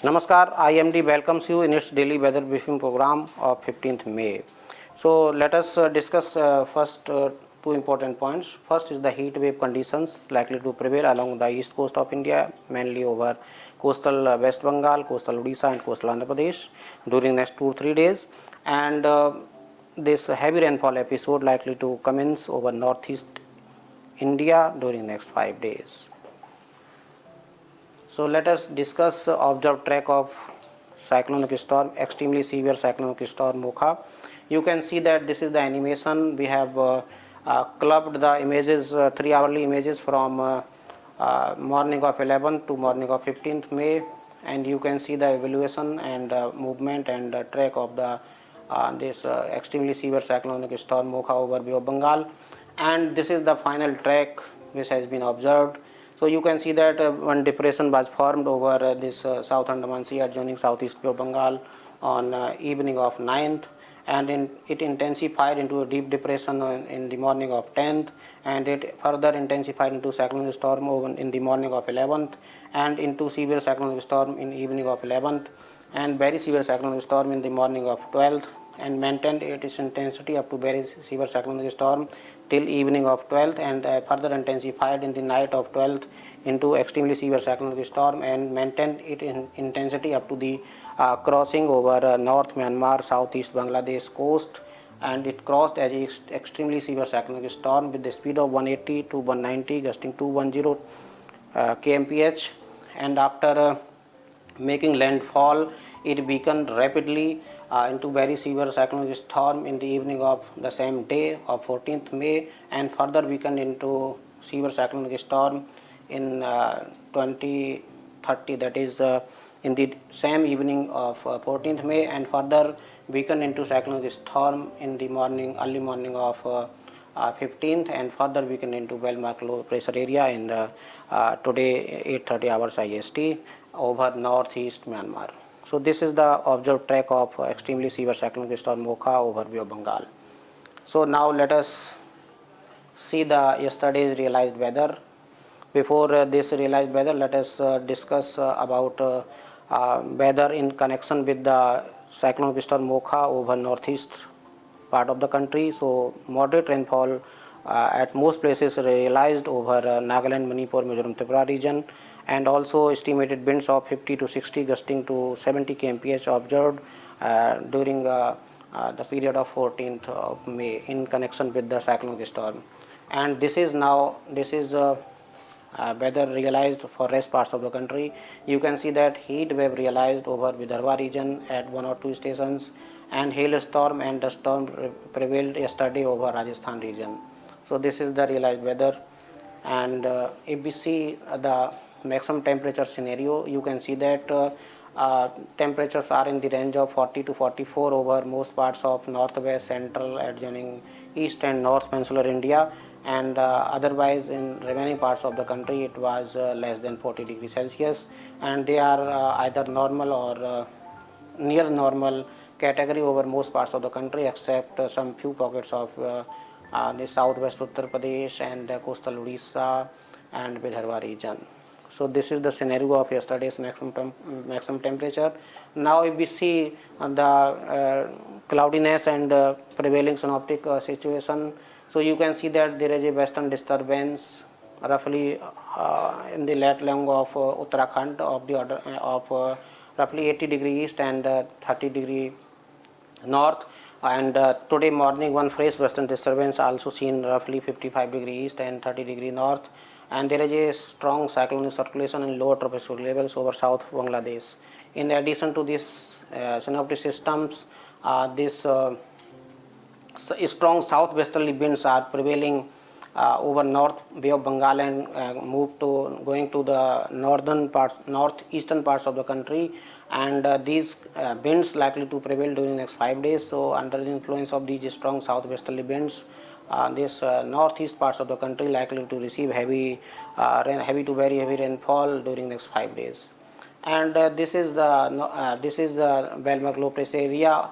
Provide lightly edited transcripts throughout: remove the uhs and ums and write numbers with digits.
Namaskar, IMD welcomes you in its daily weather briefing program of 15th May. So let us discuss first two important points. First is the heat wave conditions likely to prevail along the east coast of India, mainly over coastal West Bengal, coastal Odisha and coastal Andhra Pradesh during next 2 or 3 days. And this heavy rainfall episode likely to commence over northeast India during next 5 days. So let us discuss observed track of cyclonic storm, extremely severe cyclonic storm Mocha. You can see that this is the animation. We have clubbed the images, 3 hourly images from morning of 11th to morning of 15th May, and you can see the evaluation and movement and track of the this extremely severe cyclonic storm Mocha over Bay of Bengal, and this is the final track which has been observed. So you can see that one depression was formed over this South Andaman Sea adjoining southeast Bay of Bengal on evening of 9th, and it intensified into a deep depression in the morning of 10th, and it further intensified into cyclonic storm in the morning of 11th, and into severe cyclonic storm in evening of 11th, and very severe cyclonic storm in the morning of 12th, and maintained its intensity up to very severe cyclonic storm till evening of 12th, and further intensified in the night of 12th into extremely severe cyclonic storm, and maintained its intensity up to the crossing over North Myanmar, southeast Bangladesh coast, and it crossed as extremely severe cyclonic storm with the speed of 180 to 190, gusting 210 kmph, and after making landfall, it weakened rapidly into very severe cyclonic storm in the evening of the same day of 14th May, and further weakened into severe cyclonic storm in 2030, that is in the same evening of 14th May, and further weakened into cyclonic storm in the early morning of 15th, and further weakened into well-marked low pressure area in today 8:30 hours IST over northeast Myanmar. So this is the observed track of extremely severe cyclonic storm Mocha over Bay of Bengal. So now let us see the yesterday's realized weather. Before this realized weather, let us discuss about weather in connection with the cyclonic storm Mocha over northeast part of the country. So moderate rainfall at most places realized over Nagaland, Manipur, Mizoram, Tripura region, and also estimated winds of 50 to 60 gusting to 70 kmph observed during the period of 14th of May in connection with the cyclonic storm. And this is weather realized for rest parts of the country. You can see that heat wave realized over Vidarbha region at 1 or 2 stations, and hailstorm and dust storm prevailed yesterday over Rajasthan region. So this is the realized weather. And if we see the maximum temperature scenario, you can see that temperatures are in the range of 40 to 44 over most parts of northwest, central, adjoining east and north peninsular India, and otherwise in remaining parts of the country it was less than 40 degrees Celsius, and they are either normal or near normal category over most parts of the country, except some few pockets of the southwest Uttar Pradesh and coastal Odisha and Vidarbha region. So this is the scenario of yesterday's maximum temperature. Now if we see the cloudiness and prevailing synoptic situation, so you can see that there is a western disturbance roughly in the lat long of Uttarakhand of the order of roughly 80 degree east and 30 degree north, and today morning one fresh western disturbance also seen roughly 55 degree east and 30 degree north, and there is a strong cyclonic circulation in lower tropospheric levels over south Bangladesh. In addition to these synoptic systems, this strong southwesterly winds are prevailing over North Bay of Bengal and going to the northeastern parts of the country, and these winds likely to prevail during the next 5 days. So under the influence of these strong southwesterly winds, this northeast parts of the country likely to receive heavy to very heavy rainfall during next 5 days. And this is the well-marked low pressure area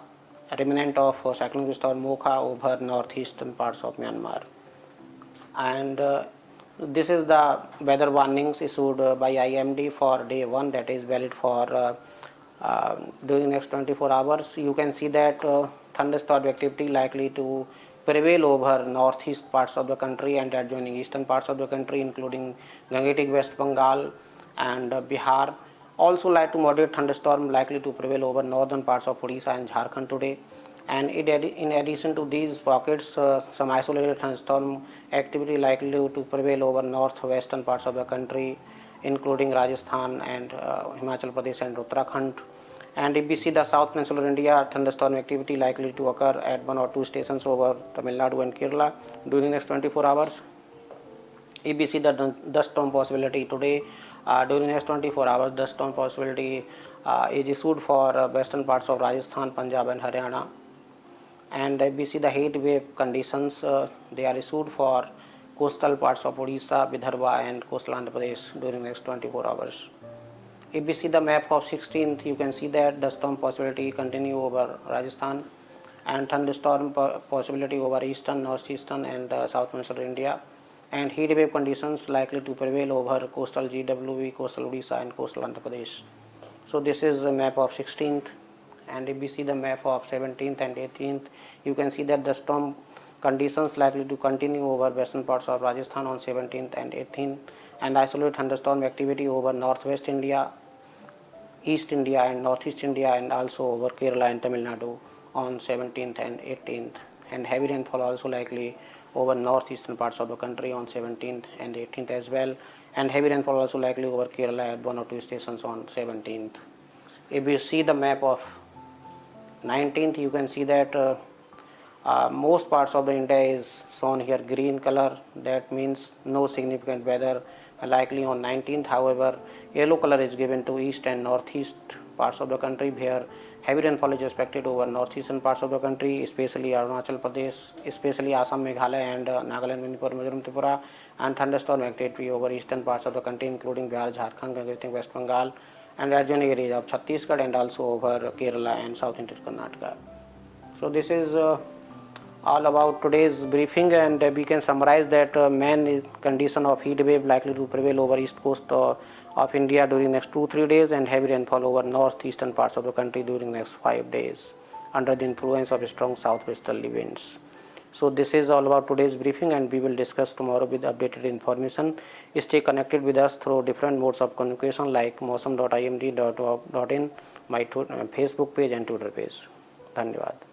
remnant of cyclonic storm Mocha over northeastern parts of Myanmar. And this is the weather warnings issued by IMD for day 1, that is valid for during next 24 hours. You can see that thunderstorm activity likely to prevail over northeast parts of the country and adjoining eastern parts of the country, including Gangetic West Bengal and Bihar. Also light to moderate thunderstorm likely to prevail over northern parts of Odisha and Jharkhand today. And in addition to these pockets, some isolated thunderstorm activity likely to prevail over northwestern parts of the country, including Rajasthan and Himachal Pradesh and Uttarakhand. And if we see the south peninsular India, thunderstorm activity likely to occur at one or two stations over Tamil Nadu and Kerala during next 24 hours. If we see the dust storm possibility today, during next 24 hours, dust storm possibility is issued for western parts of Rajasthan, Punjab and Haryana. And if we see the heat wave conditions, they are issued for coastal parts of Odisha, Vidarbha and coastal Andhra Pradesh during next 24 hours. If we see the map of 16th, you can see that dust storm possibility continue over Rajasthan and thunderstorm possibility over eastern, northeastern and south peninsular India, and heat wave conditions likely to prevail over coastal GWV, coastal Odisha and coastal Andhra Pradesh. So this is the map of 16th. And if we see the map of 17th and 18th, you can see that the storm conditions likely to continue over western parts of Rajasthan on 17th and 18th, and isolated thunderstorm activity over northwest India, East India and Northeast India, and also over Kerala and Tamil Nadu on 17th and 18th, and heavy rainfall also likely over northeastern parts of the country on 17th and 18th as well, and heavy rainfall also likely over Kerala at one or two stations on 17th. If you see the map of 19th, you can see that most parts of the India is shown here green color. That means no significant weather likely on 19th. However, yellow color is given to east and northeast parts of the country, where heavy rainfall is expected over northeastern parts of the country, especially Arunachal Pradesh, especially Assam, Meghalaya and Nagaland, Manipur, Mizoram, Tripura, and thunderstorm activity over eastern parts of the country, including Bihar, Jharkhand, Gangetic West Bengal, and adjoining areas of Chhattisgarh and also over Kerala and South Indian Karnataka. So this is all about today's briefing, and we can summarize that main condition of heat wave likely to prevail over east coast of India during next 2-3 days, and heavy rainfall over northeastern parts of the country during next 5 days under the influence of strong southwesterly winds. So this is all about today's briefing, and we will discuss tomorrow with updated information. Stay connected with us through different modes of communication like mosam.imd.in, my Facebook page and Twitter page. धन्यवाद.